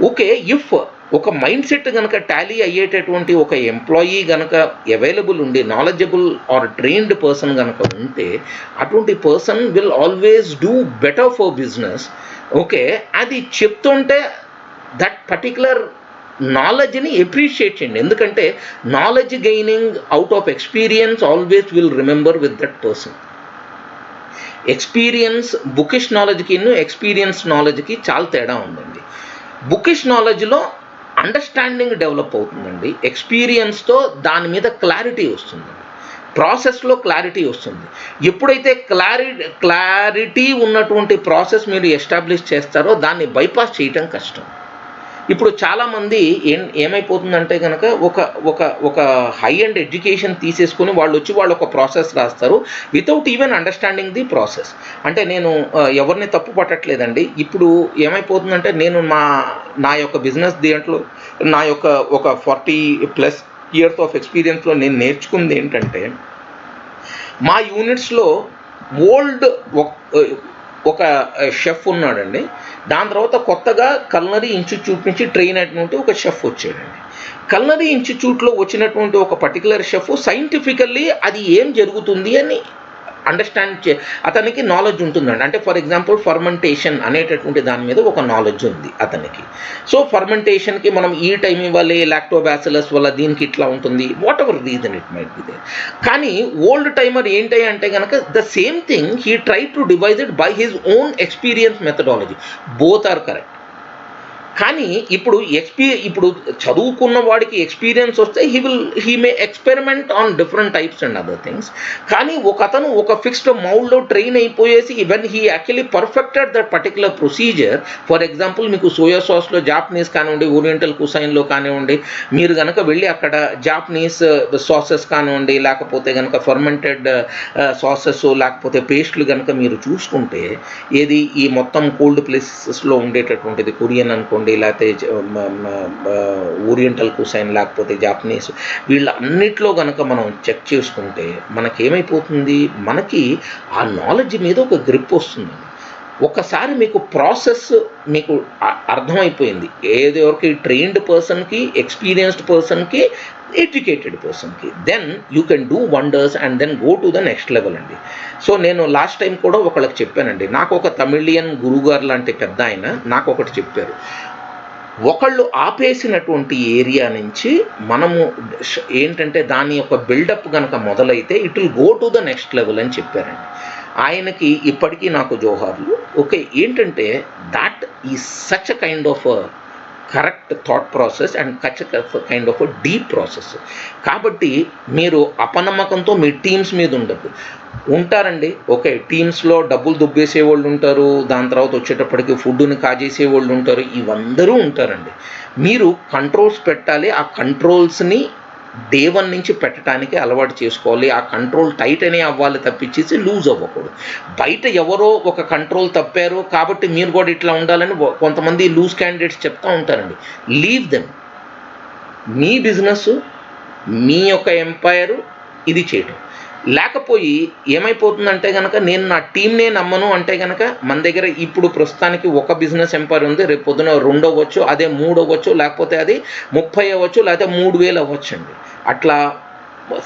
[SPEAKER 1] ఓకే, ఇఫ్ ఒక మైండ్ సెట్ కనుక టాలీ అయ్యేటటువంటి ఒక ఎంప్లాయీ కనుక అవైలబుల్ ఉండి నాలెడ్జబుల్ ఆర్ ట్రైన్డ్ పర్సన్ కనుక ఉంటే అటువంటి person will always do better for business. Okay, అది చెప్తుంటే దట్ పర్టికులర్ నాలెడ్జ్ని ఎప్రిషియేట్ చేయండి. ఎందుకంటే knowledge gaining out of experience always will remember with that person. Experience bookish నాలెడ్జ్కి ఎక్స్పీరియన్స్ నాలెడ్జ్కి చాలా తేడా ఉందండి. బుకిష్ నాలెడ్జ్లో అండర్స్టాండింగ్ డెవలప్ అవుతుందండి. ఎక్స్పీరియన్స్తో దాని మీద క్లారిటీ వస్తుందండి, ప్రాసెస్లో క్లారిటీ వస్తుంది. ఎప్పుడైతే క్లారిటీ ఉన్నటువంటి ప్రాసెస్ మీరు ఎస్టాబ్లిష్ చేస్తారో దాన్ని బైపాస్ చేయటం కష్టం. ఇప్పుడు చాలామంది ఏమైపోతుందంటే కనుక ఒక హై అండ్ ఎడ్యుకేషన్ తీసేసుకొని వాళ్ళు వచ్చి వాళ్ళు ఒక ప్రాసెస్ రాస్తారు without even understanding the process. అంటే నేను ఎవరిని తప్పు పట్టట్లేదండి. ఇప్పుడు ఏమైపోతుందంటే నేను నా యొక్క బిజినెస్ దీంట్లో నా యొక్క ఒక 40+ ఇయర్స్ ఆఫ్ ఎక్స్పీరియన్స్లో నేను నేర్చుకుంది ఏంటంటే మా యూనిట్స్లో ఓల్డ్ ఒక షెఫ్ ఉన్నాడండి. దాని తర్వాత కొత్తగా కల్నరీ ఇన్స్టిట్యూట్ నుంచి ట్రైన్ అయినటువంటి ఒక షెఫ్ వచ్చాడండి. కల్నరీ ఇన్స్టిట్యూట్లో వచ్చినటువంటి ఒక పర్టికులర్ షెఫ్ సైంటిఫికల్లీ అది ఏం జరుగుతుంది అని అండర్స్టాండ్ అతనికి నాలెడ్జ్ ఉంటుందండి. అంటే ఫర్ ఎగ్జాంపుల్ ఫర్మెంటేషన్ అనేటటువంటి దాని మీద ఒక నాలెడ్జ్ ఉంది అతనికి. సో ఫర్మెంటేషన్కి మనం ఈ టైం ఇవ్వాలి, లాక్టోబాసిలస్ వల్ల దీనికి ఇట్లా ఉంటుంది, whatever reason it might be there. కానీ ఓల్డ్ టైమర్ ఏంటి అంటే కనుక the same thing he try to devise it by his own experience methodology. Both are correct. కానీ ఇప్పుడు చదువుకున్న వాడికి ఎక్స్పీరియన్స్ వస్తే he may experiment on different types and other things. కానీ అతను ఒక ఫిక్స్డ్ మౌల్డ్లో ట్రైన్ అయిపోయేసి when he actually perfected that particular procedure. For example మీకు సోయా సాస్లో జాపనీస్ కానివ్వండి, ఓరియంటల్ కుసైన్లో కానివ్వండి, మీరు కనుక వెళ్ళి అక్కడ జాపనీస్ సాసెస్ కానివ్వండి లేకపోతే కనుక ఫర్మెంటెడ్ సాసెస్ లేకపోతే పేస్ట్లు కనుక మీరు చూసుకుంటే ఏది ఈ మొత్తం కోల్డ్ ప్లేసెస్లో ఉండేటటువంటిది కొరియన్ అనుకోండి అనుకోండి, లేకపోతే ఓరియంటల్ కుసైన్, లేకపోతే జాపనీస్, వీళ్ళన్నిట్లో కనుక మనం చెక్ చేసుకుంటే మనకేమైపోతుంది, మనకి ఆ నాలెడ్జ్ మీద ఒక గ్రిప్ వస్తుంది. ఒకసారి మీకు ప్రాసెస్ మీకు అర్థమైపోయింది, ఏదో ఎవరికి ట్రైన్డ్ పర్సన్కి, ఎక్స్పీరియన్స్డ్ పర్సన్కి, ఎడ్యుకేటెడ్ పర్సన్కి, then you can do wonders and then go to the next level అండి. సో నేను లాస్ట్ టైం కూడా ఒకళ్ళకి చెప్పానండి, నాకు ఒక తమిళియన్ గురుగారు లాంటి పెద్ద ఆయన నాకు ఒకటి చెప్పారు, ఒకళ్ళు ఆపేసినటువంటి ఏరియా నుంచి మనము ఏంటంటే దాని యొక్క బిల్డప్ కనుక మొదలైతే it will go to the next level అని చెప్పారండి. ఆయనకి ఇప్పటికీ నాకు జోహార్లు. ఓకే, ఏంటంటే that is such a kind of correct thought process and kind of deep process. కాబట్టి మీరు అపనమ్మకంతో మీ టీమ్స్ మీద ఉండదు. ఉంటారండి, ఓకే, టీమ్స్లో డబ్బులు దుబ్బేసే వాళ్ళు ఉంటారు, దాని తర్వాత వచ్చేటప్పటికి ఫుడ్ని కాజేసే వాళ్ళు ఉంటారు, ఇవందరూ ఉంటారండి. మీరు కంట్రోల్స్ పెట్టాలి, ఆ కంట్రోల్స్ని డే 1 నుంచి పెట్టడానికి అలవాటు చేసుకోవాలి. ఆ కంట్రోల్ టైట్ అనే అవ్వాలి తప్పించేసి లూజ్ అవ్వకూడదు. బయట ఎవరో ఒక కంట్రోల్ తప్పారు కాబట్టి మీరు కూడా ఇట్లా ఉండాలని కొంతమంది లూజ్ క్యాండిడేట్స్ చెప్తూ ఉంటారండి. Leave them. మీ బిజినెస్, మీ యొక్క ఎంపైరు ఇది చేయటం. లేకపోయి ఏమైపోతుందంటే కనుక నేను నా టీంనే నమ్మను అంటే కనుక మన దగ్గర ఇప్పుడు ప్రస్తుతానికి ఒక బిజినెస్ ఎంపైర్ ఉంది, రేపు పొద్దున 2 అవ్వచ్చు, అదే 3 అవ్వచ్చు, లేకపోతే అది 30 అవ్వచ్చు, లేకపోతే 3000 అవ్వచ్చు అండి. అట్లా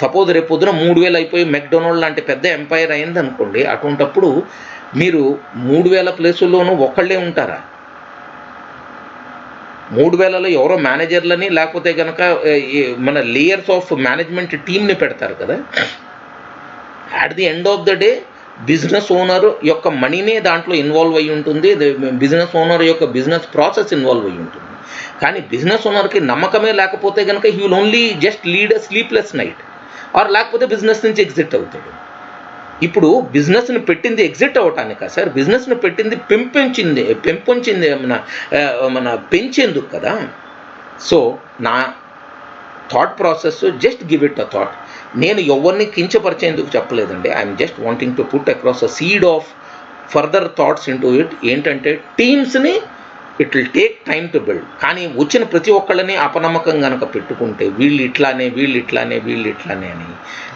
[SPEAKER 1] సపోజ్ రేపు పొద్దున 3000 అయిపోయి మెక్డొనాల్డ్ లాంటి పెద్ద ఎంపైర్ అయింది అనుకోండి, అటువంటప్పుడు మీరు 3000 ప్లేసుల్లోనూ ఒకళ్ళే ఉంటారా? 3000లో ఎవరో మేనేజర్లని లేకపోతే కనుక మన లేయర్స్ ఆఫ్ మేనేజ్మెంట్ టీమ్ని పెడతారు కదా. At the end of the day business owner యొక్క మనీనే దాంట్లో ఇన్వాల్వ్ అయ్యి ఉంటుంది, బిజినెస్ ఓనర్ యొక్క బిజినెస్ ప్రాసెస్ ఇన్వాల్వ్ అయ్యి ఉంటుంది. కానీ బిజినెస్ ఓనర్కి నమ్మకమే లేకపోతే కనుక he will only just lead a sleepless night, or లేకపోతే బిజినెస్ నుంచి ఎగ్జిట్ అవుతాడు. ఇప్పుడు బిజినెస్ని పెట్టింది ఎగ్జిట్ అవ్వటానికా సార్? బిజినెస్ని పెట్టింది పెంపొంచింది మన పెంచేందుకు కదా. సో నా thought process, just give it a thought. నేను ఎవరిని కించపరిచేందుకు చెప్పలేదండి. I'm just wanting to put across a seed of further thoughts into it. ఏంటంటే టీమ్స్ని it will take time to build. కానీ వచ్చిన ప్రతి ఒక్కళ్ళని అపనమ్మకం కనుక పెట్టుకుంటే వీళ్ళు ఇట్లానే అని,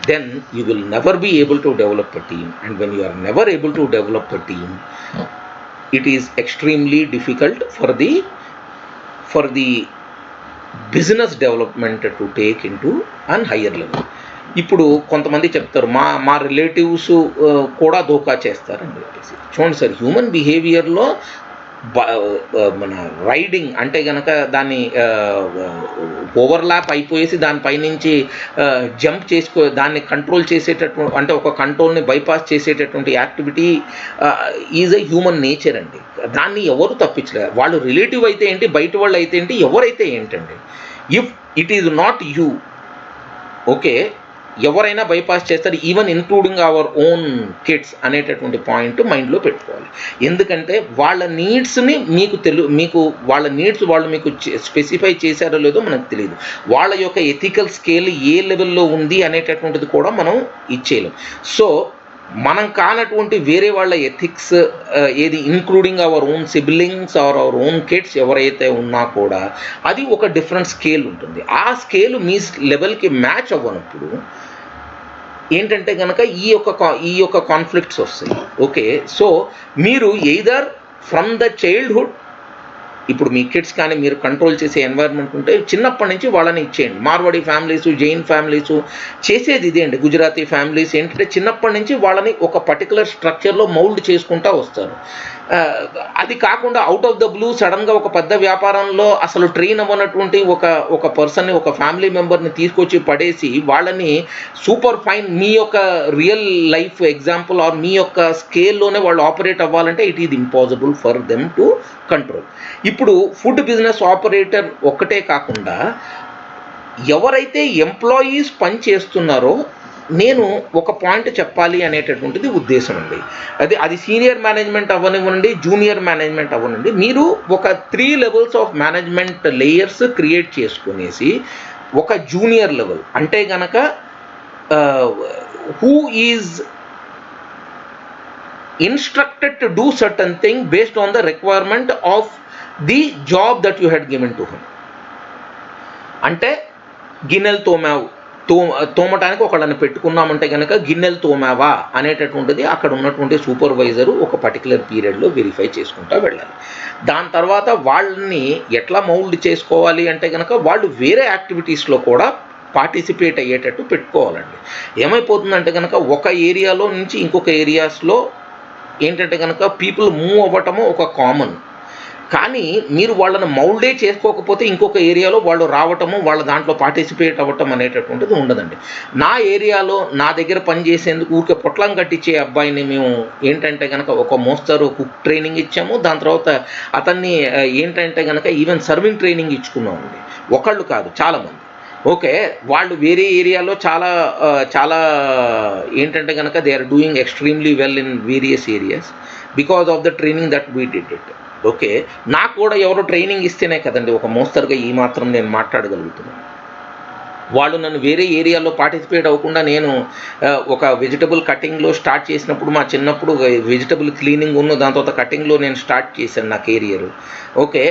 [SPEAKER 1] then you will never be able to develop a team. And when you are never able to develop a team, it is extremely difficult for the business development to take in to an higher level. ఇప్పుడు కొంతమంది చెప్తారు మా relatives కూడా ధోకా చేస్తారని చెప్పేసి. చూడండి sir, human బిహేవియర్లో మన riding అంటే కనుక దాన్ని ఓవర్లాప్ అయిపోయేసి దానిపైనుంచి జంప్ దాన్ని కంట్రోల్ చేసేటటువంటి, అంటే ఒక కంట్రోల్ని బైపాస్ చేసేటటువంటి activity is a human nature అండి. దాన్ని ఎవరు తప్పించలేరు. వాళ్ళు రిలేటివ్ అయితే ఏంటి, బయట వాళ్ళు అయితే ఏంటి, ఎవరైతే ఏంటండి. If it is not you, okay, ఎవరైనా బైపాస్ చేస్తారు, even including our own kids అనేటటువంటి పాయింట్ మైండ్లో పెట్టుకోవాలి. ఎందుకంటే వాళ్ళ నీడ్స్ని మీకు వాళ్ళ నీడ్స్ వాళ్ళు మీకు స్పెసిఫై చేశారో లేదో మనకు తెలియదు. వాళ్ళ యొక్క ఎథికల్ స్కేల్ ఏ లెవెల్లో ఉంది అనేటటువంటిది కూడా మనం ఇచ్చేయలేం. సో మనం కానటువంటి వేరే వాళ్ళ ఎథిక్స్ ఏది, including our own siblings or our own kids ఎవరైతే ఉన్నా కూడా అది ఒక డిఫరెంట్ స్కేల్ ఉంటుంది. ఆ స్కేల్ మీ లెవెల్కి మ్యాచ్ అవ్వనప్పుడు ఏంటంటే కనుక ఈ యొక్క కాన్ఫ్లిక్ట్స్ వస్తాయి. ఓకే, సో మీరు ఎయిదర్ ఫ్రమ్ ద చైల్డ్హుడ్, ఇప్పుడు మీ కిడ్స్ కానీ మీరు కంట్రోల్ చేసే ఎన్వైర్న్మెంట్ ఉంటే చిన్నప్పటి నుంచి వాళ్ళని ఇచ్చేయండి. మార్వాడి ఫ్యామిలీసు, జైన్ ఫ్యామిలీసు చేసేది ఇదే అండి. గుజరాతీ ఫ్యామిలీస్ ఏంటంటే చిన్నప్పటి నుంచి వాళ్ళని ఒక పర్టికులర్ స్ట్రక్చర్లో మౌల్డ్ చేసుకుంటూ వస్తారు. అది కాకుండా అవుట్ ఆఫ్ ద బ్లూ సడన్గా ఒక పెద్ద వ్యాపారంలో అసలు ట్రైన్ అవ్వనటువంటి ఒక పర్సన్ని, ఒక ఫ్యామిలీ మెంబర్ని తీసుకొచ్చి పడేసి వాళ్ళని సూపర్ ఫైన్ మీ యొక్క రియల్ లైఫ్ ఎగ్జాంపుల్ ఆర్ మీ యొక్క స్కేల్లోనే వాళ్ళు ఆపరేట్ అవ్వాలంటే it is impossible for them to control. ఇప్పుడు ఫుడ్ బిజినెస్ ఆపరేటర్ ఒక్కటే కాకుండా ఎవరైతే ఎంప్లాయీస్ పని చేస్తున్నారో నేను ఒక పాయింట్ చెప్పాలి అనేటటువంటిది ఉద్దేశం అండి. అది సీనియర్ మేనేజ్మెంట్ అవ్వనివ్వండి, జూనియర్ మేనేజ్మెంట్ అవ్వనండి, మీరు ఒక 3 levels of management layers create చేసుకునేసి ఒక జూనియర్ లెవెల్ అంటే గనక who is instructed to do certain thing based on the requirement of the job that you had given to him. అంటే గిన్నెలు తోమటానికి ఒకళ్ళని పెట్టుకున్నామంటే కనుక గిన్నెలు తోమావా అనేటటువంటిది అక్కడ ఉన్నటువంటి సూపర్వైజరు ఒక పర్టికులర్ పీరియడ్లో వెరిఫై చేసుకుంటూ వెళ్ళాలి. దాని తర్వాత వాళ్ళని ఎట్లా మౌల్డ్ చేసుకోవాలి అంటే కనుక వాళ్ళు వేరే యాక్టివిటీస్లో కూడా పార్టిసిపేట్ అయ్యేటట్టు పెట్టుకోవాలండి. ఏమైపోతుందంటే కనుక ఒక ఏరియాలో నుంచి ఇంకొక ఏరియాస్లో ఏంటంటే కనుక పీపుల్ మూవ్ అవ్వటము ఒక కామన్, కానీ మీరు వాళ్ళని మౌల్డే చేసుకోకపోతే ఇంకొక ఏరియాలో వాళ్ళు రావటము, వాళ్ళ దాంట్లో పార్టిసిపేట్ అవ్వటం అనేటటువంటిది ఉండదండి. నా ఏరియాలో నా దగ్గర పనిచేసేందుకు ఊరికే పొట్లం కట్టించే అబ్బాయిని మేము ఏంటంటే కనుక ఒక మోస్తరు కుక్ ట్రైనింగ్ ఇచ్చాము. దాని తర్వాత అతన్ని ఏంటంటే కనుక ఈవెన్ సర్వింగ్ ట్రైనింగ్ ఇచ్చుకున్నామండి. ఒకళ్ళు కాదు, చాలామంది. ఓకే, వాళ్ళు వేరే ఏరియాలో చాలా ఏంటంటే కనుక they are doing extremely well in various areas because of the training that we did it. Okay, నాకు కూడా ఎవరో ట్రైనింగ్ ఇస్తేనే కదండి ఒక మోస్తరుగా ఈ మాత్రం నేను మాట్లాడగలుగుతున్నాను. వాళ్ళు నన్ను వేరే ఏరియాలో పార్టిసిపేట్ అవ్వకుండా నేను ఒక వెజిటబుల్ కటింగ్లో స్టార్ట్ చేసినప్పుడు మా చిన్నప్పుడు వెజిటబుల్ క్లీనింగ్ దాని తర్వాత కటింగ్లో నేను స్టార్ట్ చేశాను నా కెరియర్. ఓకే,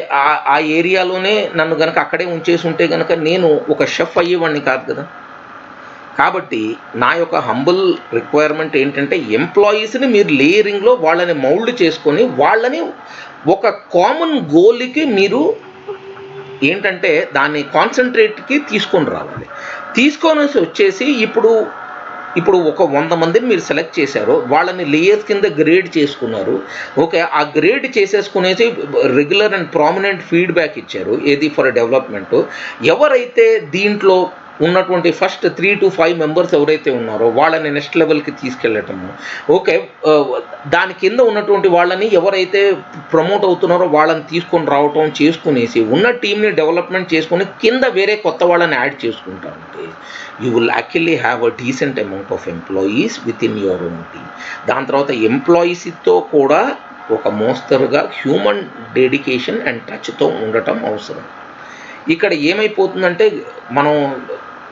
[SPEAKER 1] ఆ ఏరియాలోనే నన్ను కనుక అక్కడే ఉంచేసి ఉంటే కనుక నేను ఒక షెఫ్ అయ్యేవాడిని కాదు కదా. కాబట్టి నా యొక్క హంబుల్ రిక్వైర్మెంట్ ఏంటంటే ఎంప్లాయీస్ని మీరు లేయరింగ్లో వాళ్ళని మౌల్డ్ చేసుకొని వాళ్ళని ఒక కామన్ గోల్కి మీరు ఏంటంటే దాన్ని కాన్సన్ట్రేట్కి తీసుకొని రావాలి. తీసుకొని వచ్చేసి ఇప్పుడు ఒక 100 మందిని మీరు సెలెక్ట్ చేశారు, వాళ్ళని లేయర్స్ కింద గ్రేడ్ చేసుకున్నారు. ఓకే, ఆ గ్రేడ్ చేసేసుకునేసి రెగ్యులర్ అండ్ ప్రామినెంట్ ఫీడ్బ్యాక్ ఇచ్చారు ఏది ఫర్ డెవలప్మెంట్. ఎవరైతే దీంట్లో ఉన్నటువంటి ఫస్ట్ 3 to 5 మెంబర్స్ ఎవరైతే ఉన్నారో వాళ్ళని నెక్స్ట్ లెవెల్కి తీసుకెళ్ళటము. ఓకే, దాని కింద ఉన్నటువంటి వాళ్ళని ఎవరైతే ప్రమోట్ అవుతున్నారో వాళ్ళని తీసుకొని రావటం చేసుకునేసి ఉన్న టీంని డెవలప్మెంట్ చేసుకుని కింద వేరే కొత్త వాళ్ళని యాడ్ చేసుకుంటా ఉంటే you will actually have a decent amount of employees with in your own team. దాని తర్వాత ఎంప్లాయీస్తో కూడా ఒక మోస్తరుగా హ్యూమన్ డెడికేషన్ అండ్ టచ్తో ఉండటం అవసరం. ఇక్కడ ఏమైపోతుందంటే మనం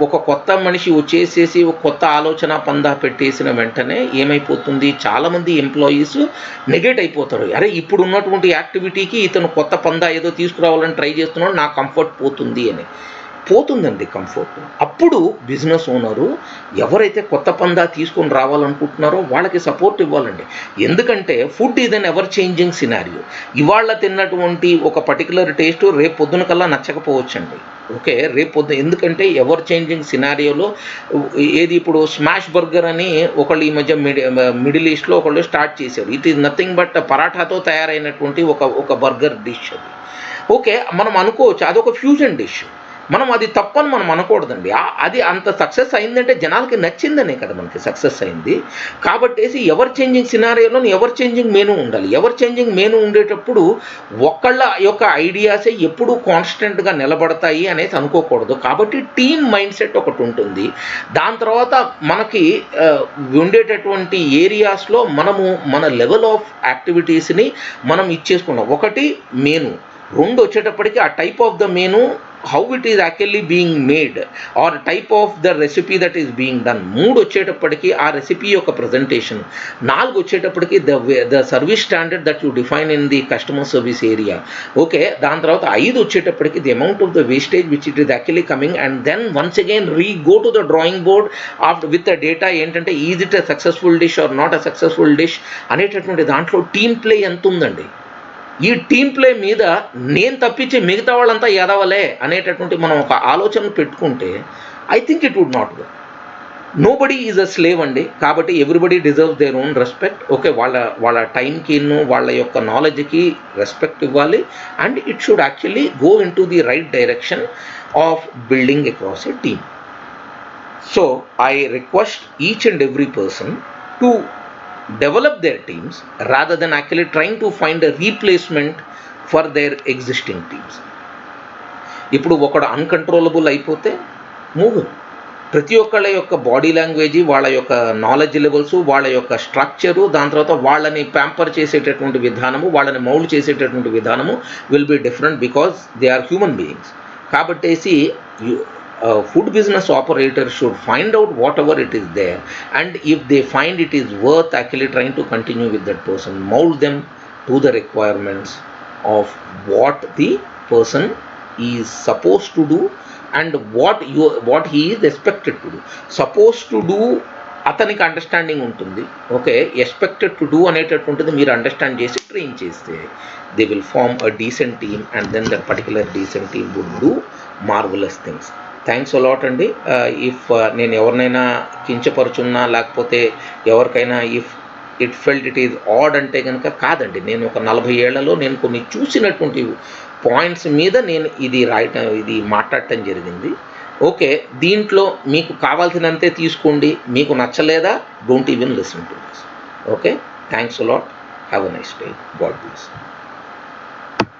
[SPEAKER 1] ఒక కొత్త మనిషి వచ్చేసేసి ఒక కొత్త ఆలోచన పందా పెట్టేసిన వెంటనే ఏమైపోతుంది, చాలామంది ఎంప్లాయీస్ నెగెట్ అయిపోతారు. అరే ఇప్పుడు ఉన్నటువంటి యాక్టివిటీకి ఇతను కొత్త పందా ఏదో తీసుకురావాలని ట్రై చేస్తున్నాడు, నా కంఫర్ట్ పోతుంది అని. పోతుందండి కంఫర్ట్. అప్పుడు బిజినెస్ ఓనరు ఎవరైతే కొత్త పందా తీసుకొని రావాలనుకుంటున్నారో వాళ్ళకి సపోర్ట్ ఇవ్వాలండి. ఎందుకంటే food is an ever changing scenario. ఇవాళ తిన్నటువంటి ఒక పర్టికులర్ టేస్ట్ రేపు పొద్దున కల్లా నచ్చకపోవచ్చండి. ఓకే, రేపు పొద్దున ఎందుకంటే ఎవర్ చేంజింగ్ సినారియోలో ఏది ఇప్పుడు స్మాష్ బర్గర్ అని ఒకళ్ళు ఈ మధ్య మిడిల్ ఈస్ట్లో ఒకళ్ళు స్టార్ట్ చేశారు. ఇట్ ఈజ్ నథింగ్ బట్ పరాఠాతో తయారైనటువంటి ఒక బర్గర్ డిష్ అది. ఓకే, మనం అనుకోవచ్చు అదొక ఫ్యూజన్ డిష్, మనం అది తప్పని మనం అనకూడదండి. అది అంత సక్సెస్ అయిందంటే జనాలకి నచ్చిందనే కదా మనకి సక్సెస్ అయింది. కాబట్టి ఎవర్ చేంజింగ్ సినారియోలో ఎవర్ చేంజింగ్ మెనూ ఉండాలి. ఎవర్ చేంజింగ్ మెనూ ఉండేటప్పుడు ఒకళ్ళ యొక్క ఐడియాసే ఎప్పుడూ కాన్స్టెంట్గా నిలబడతాయి అనేసి అనుకోకూడదు. కాబట్టి టీమ్ మైండ్ సెట్ ఒకటి ఉంటుంది. దాని తర్వాత మనకి ఉండేటటువంటి ఏరియాస్లో మనము మన లెవెల్ ఆఫ్ యాక్టివిటీస్ని మనం ఇచ్చేసుకున్నాం. ఒకటి మెనూ, 2 వచ్చేటప్పటికి ఆ type of the menu, how it is actually being made or type of the recipe that is being done. 3 వచ్చేటప్పటికి ఆ రెసిపీ యొక్క ప్రజెంటేషన్. 4 వచ్చేటప్పటికి the service standard that you define in the customer service area. Okay, దాని తర్వాత 5 వచ్చేటప్పటికి the amount of the wastage which it is actually coming and then once again go to the drawing board after with the data ఏంటంటే is it a successful dish or not a successful dish అనేటటువంటి దాంట్లో team play ఎంత ఉందండి. ఈ team play మీద నేను తప్పించి మిగతా వాళ్ళంతా ఎదవలే అనేటటువంటి మనం ఒక ఆలోచన పెట్టుకుంటే I think it would not go. Nobody is a slave అండి. కాబట్టి everybody deserve their own respect. Okay, వాళ్ళ టైంకి వాళ్ళ యొక్క నాలెడ్జ్కి రెస్పెక్ట్ ఇవ్వాలి and it should actually go in to the right direction of building across a team. So I request each and every person to develop their teams rather than actually trying to find a replacement for their existing teams. ఇప్పుడు ఒకడు uncontrollable అయిపోతే move. ప్రతి ఒక్కళ్ళ యొక్క body language, వాళ్ళ యొక్క knowledge levels, వాళ్ళ యొక్క స్ట్రక్చరు, దాని తర్వాత వాళ్ళని ప్యాంపర్ చేసేటటువంటి విధానము, వాళ్ళని మౌల్డ్ చేసేటటువంటి విధానము will be different because they are human beings. కాబట్టేసి food business operator should find out whatever it is there, and if they find it is worth actually trying to continue with that person, mold them to the requirements of what the person is supposed to do and what he is expected to do. Supposed to do అతనికి understanding ఉంటుంది, okay. Expected to do అనేటటువంటిది మీరు understand చేసి train చేస్తే they will form a decent team and then that particular decent team would do marvellous things. Thanks a lot అండి. If నేను ఎవరినైనా కించపరుచున్నా లేకపోతే ఎవరికైనా if it felt it is odd అంటే కనుక కాదండి, నేను ఒక 40 ఏళ్లలో నేను కొన్ని చూసినటువంటి పాయింట్స్ మీద నేను ఇది మాట్లాడటం జరిగింది. ఓకే, దీంట్లో మీకు కావాల్సినంతే తీసుకోండి, మీకు నచ్చలేదా don't even listen to this. Okay, thanks a lot. Have a nice day. God bless.